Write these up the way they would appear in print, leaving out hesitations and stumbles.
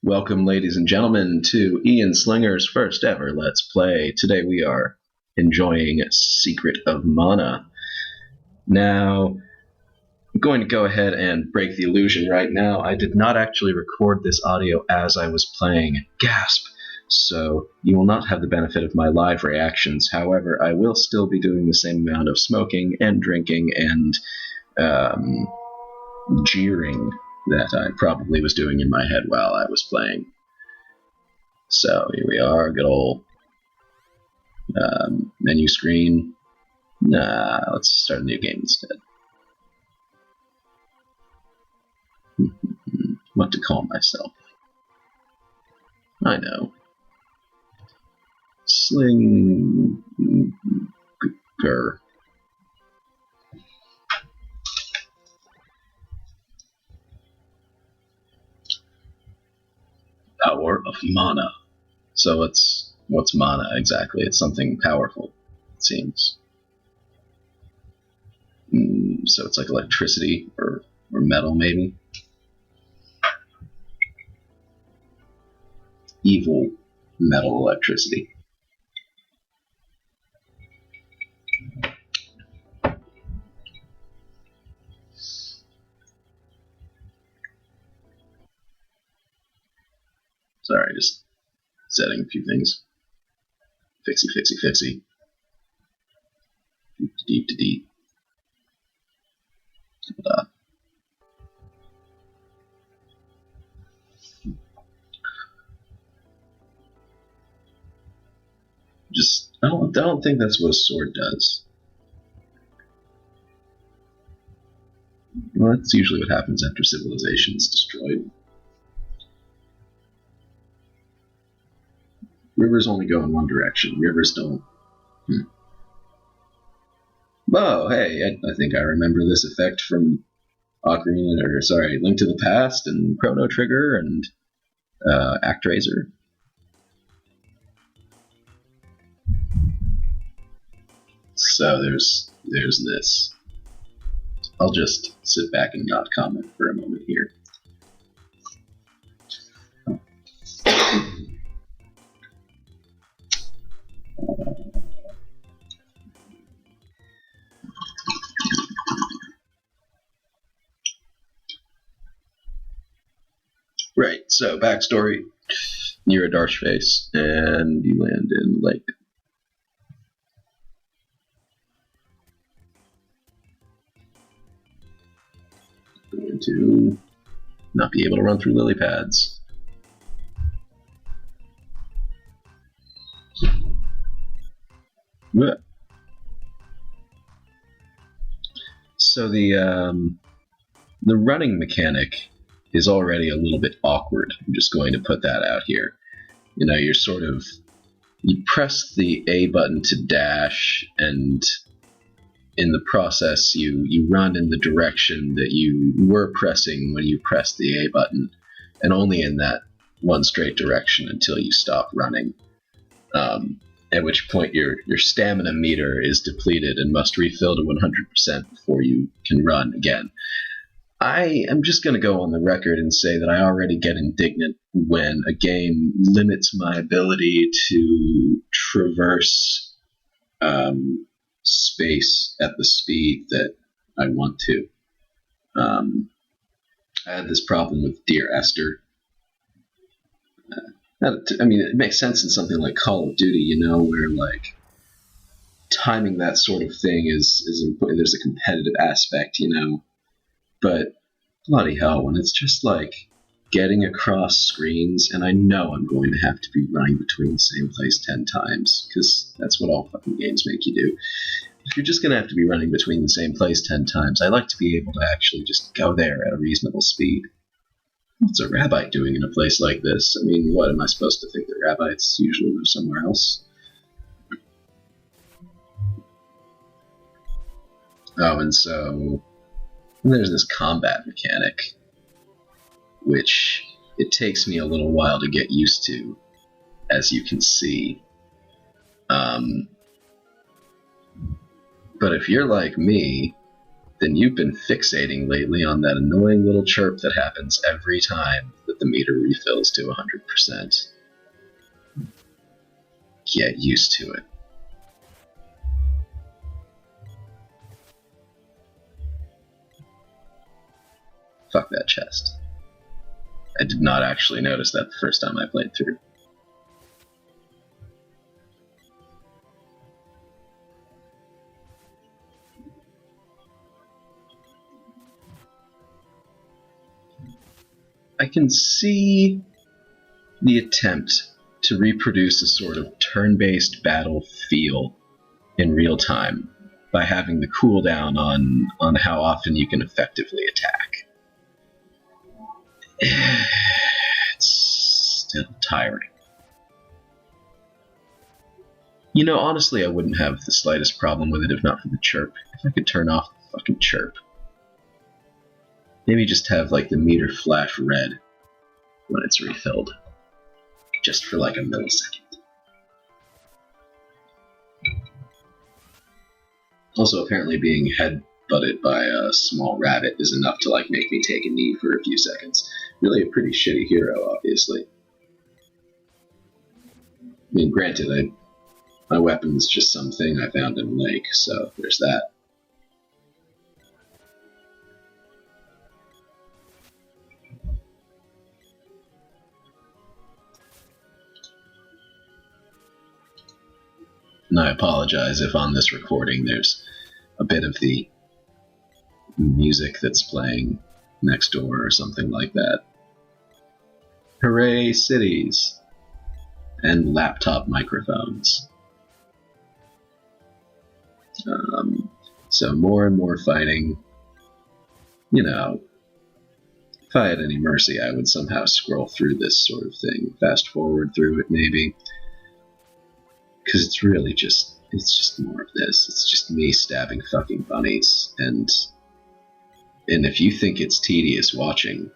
Welcome, ladies and gentlemen, to Ian Slinger's first ever Let's Play. Today we are enjoying Secret of Mana. Now, I'm going to go ahead and break the illusion right now. I did not actually record this audio as I was playing. Gasp! So you will not have the benefit of my live reactions. However, I will still be doing the same amount of smoking and drinking and jeering that I probably was doing in my head while I was playing. So here we are, good old menu screen. Let's start a new game instead. What to call myself? I know. Slinger. Power of Mana. So what's mana exactly? It's something powerful, it seems. So it's like electricity or metal, maybe. Evil metal electricity. Sorry, just setting a few things. Fixie. Deep to deep. I don't think that's what a sword does. Well, that's usually what happens after civilization is destroyed. Rivers only go in one direction. Rivers don't. Oh, hey, I think I remember this effect from Link to the Past and Chrono Trigger and ActRaiser. So there's this. I'll just sit back and not comment for a moment here. Right, so backstory. You're a Darshface, and you land in Lake. Going to not be able to run through lily pads. So the running mechanic is already a little bit awkward. I'm just going to put that out here. You know, you press the A button to dash, and in the process you run in the direction that you were pressing when you pressed the A button, and only in that one straight direction until you stop running. At which point your stamina meter is depleted and must refill to 100% before you can run again. I am just going to go on the record and say that I already get indignant when a game limits my ability to traverse space at the speed that I want to. I had this problem with Dear Esther. I mean, it makes sense in something like Call of Duty, you know, where like timing that sort of thing is important. There's a competitive aspect, you know. But bloody hell, when it's just like getting across screens, and I know I'm going to have to be running between the same place 10 times, because that's what all fucking games make you do. If you're just going to have to be running between the same place 10 times, I like to be able to actually just go there at a reasonable speed. What's a rabbi doing in a place like this? I mean, what, am I supposed to think that rabbis usually live somewhere else? Oh, and so there's this combat mechanic, which it takes me a little while to get used to, as you can see. But if you're like me, Then you've been fixating lately on that annoying little chirp that happens every time that the meter refills to 100%. Get used to it. Fuck that chest. I did not actually notice that the first time I played through. I can see the attempt to reproduce a sort of turn-based battle feel in real time by having the cooldown on how often you can effectively attack. It's still tiring. You know, honestly, I wouldn't have the slightest problem with it if not for the chirp. If I could turn off the fucking chirp. Maybe just have, like, the meter flash red when it's refilled. Just for, like, a millisecond. Also, apparently being head-butted by a small rabbit is enough to, like, make me take a knee for a few seconds. Really a pretty shitty hero, obviously. I mean, granted, my weapon is just something I found in a lake, so there's that. And I apologize if on this recording there's a bit of the music that's playing next door or something like that. Hooray, cities! And laptop microphones. So more and more fighting. You know, if I had any mercy, I would somehow scroll through this sort of thing. Fast forward through it, maybe. Because it's really just more of this. It's just me stabbing fucking bunnies. And if you think it's tedious watching,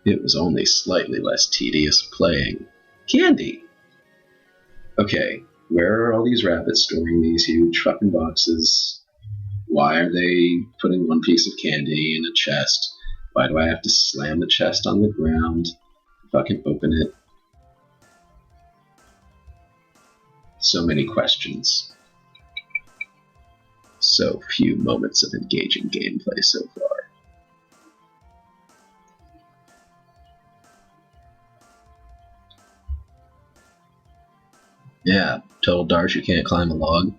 it was only slightly less tedious playing. Candy! Okay, where are all these rabbits storing these huge fucking boxes? Why are they putting one piece of candy in a chest? Why do I have to slam the chest on the ground? Fucking open it. So many questions. So few moments of engaging gameplay so far. Yeah, total Darsh, you can't climb a log.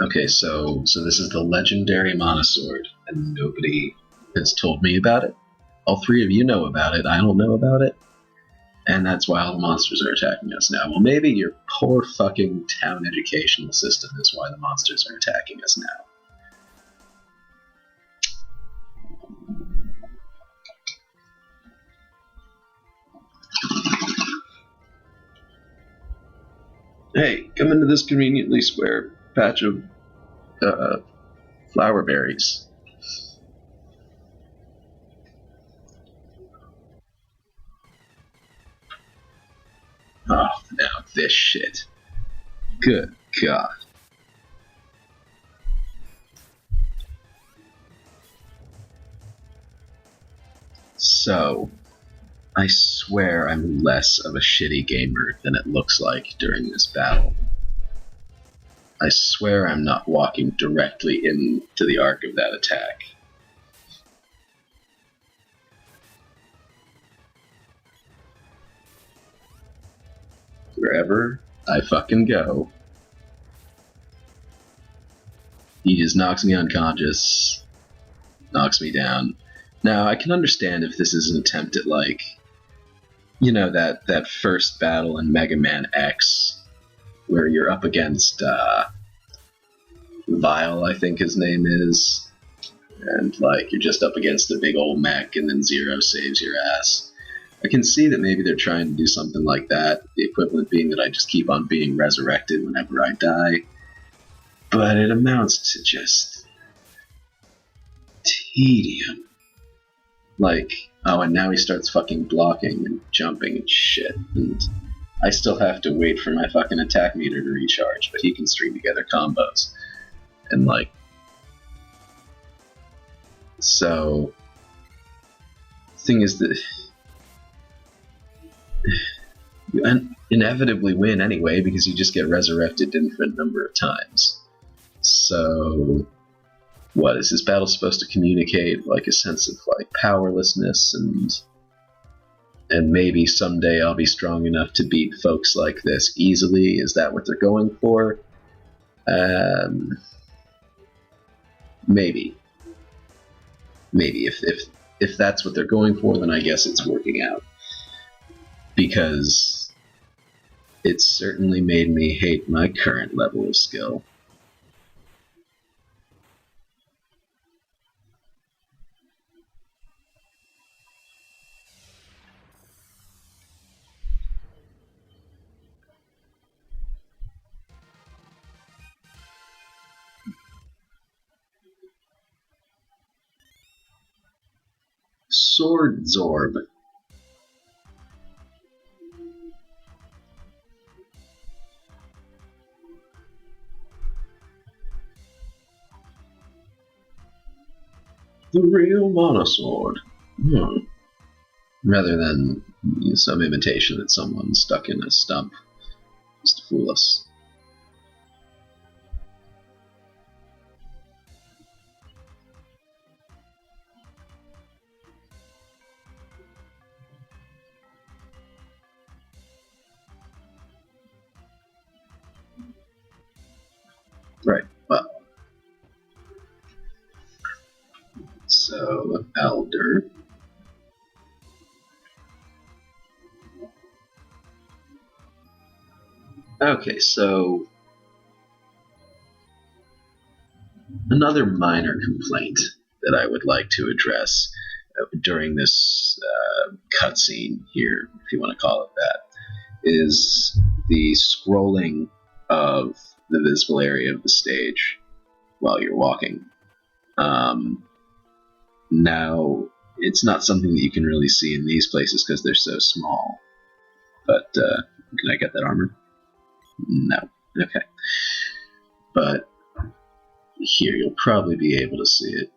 Okay, so this is the legendary Monosword, and nobody has told me about it. All three of you know about it, I don't know about it. And that's why all the monsters are attacking us now. Well, maybe your poor fucking town educational system is why the monsters are attacking us now. Hey, come into this conveniently square patch of flower berries. Oh, now this shit. Good God. So, I swear I'm less of a shitty gamer than it looks like during this battle. I swear I'm not walking directly into the arc of that attack. Wherever I fucking go, he just knocks me unconscious, knocks me down. Now, I can understand if this is an attempt at, like, you know, that first battle in Mega Man X, where you're up against Vile, I think his name is, and, like, you're just up against a big old mech, and then Zero saves your ass. I can see that maybe they're trying to do something like that, the equivalent being that I just keep on being resurrected whenever I die. But it amounts to just tedium. Like, Oh, and now he starts fucking blocking and jumping and shit. And I still have to wait for my fucking attack meter to recharge, but he can string together combos. And, like... So... The thing is that... You inevitably win anyway, because you just get resurrected an infinite number of times. So... What, is this battle supposed to communicate, like, a sense of, like, powerlessness and maybe someday I'll be strong enough to beat folks like this easily? Is that what they're going for? Maybe. Maybe. If that's what they're going for, then I guess it's working out. Because it certainly made me hate my current level of skill. Sword Zorb. The real monosword. Rather than some imitation that someone stuck in a stump just to fool us. Right, well. So, Elder. Okay, so... Another minor complaint that I would like to address during this cutscene here, if you want to call it that, is the scrolling of the visible area of the stage while you're walking. Now, it's not something that you can really see in these places because they're so small. But, can I get that armor? No. Okay. But here, you'll probably be able to see it.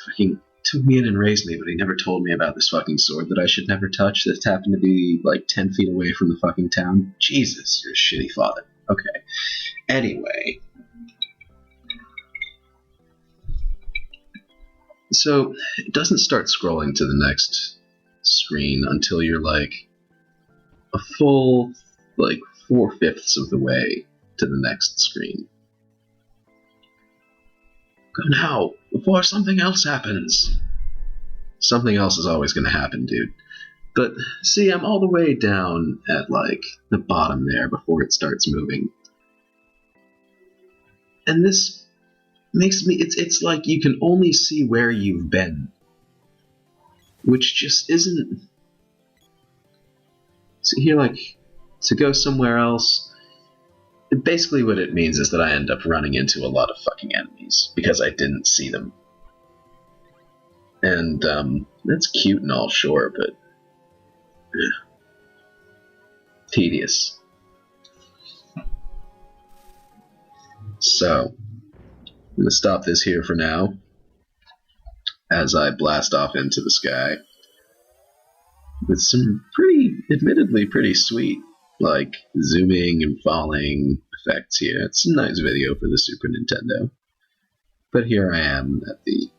Fucking took me in and raised me, but he never told me about this fucking sword that I should never touch that happened to be like 10 feet away from the fucking town. Jesus, you're a shitty father. Okay. Anyway. So, it doesn't start scrolling to the next screen until you're like a full, like, 4/5 of the way to the next screen. Go now, before something else happens. Something else is always going to happen, dude. But, see, I'm all the way down at, like, the bottom there before it starts moving. And this makes me... It's like you can only see where you've been. Which just isn't... So here, like, to go somewhere else... Basically what it means is that I end up running into a lot of fucking enemies, because I didn't see them. And, that's cute and all, sure, but... tedious. So, I'm going to stop this here for now, as I blast off into the sky, with some admittedly pretty sweet, like, zooming and falling effects here. It's a nice video for the Super Nintendo. But here I am at the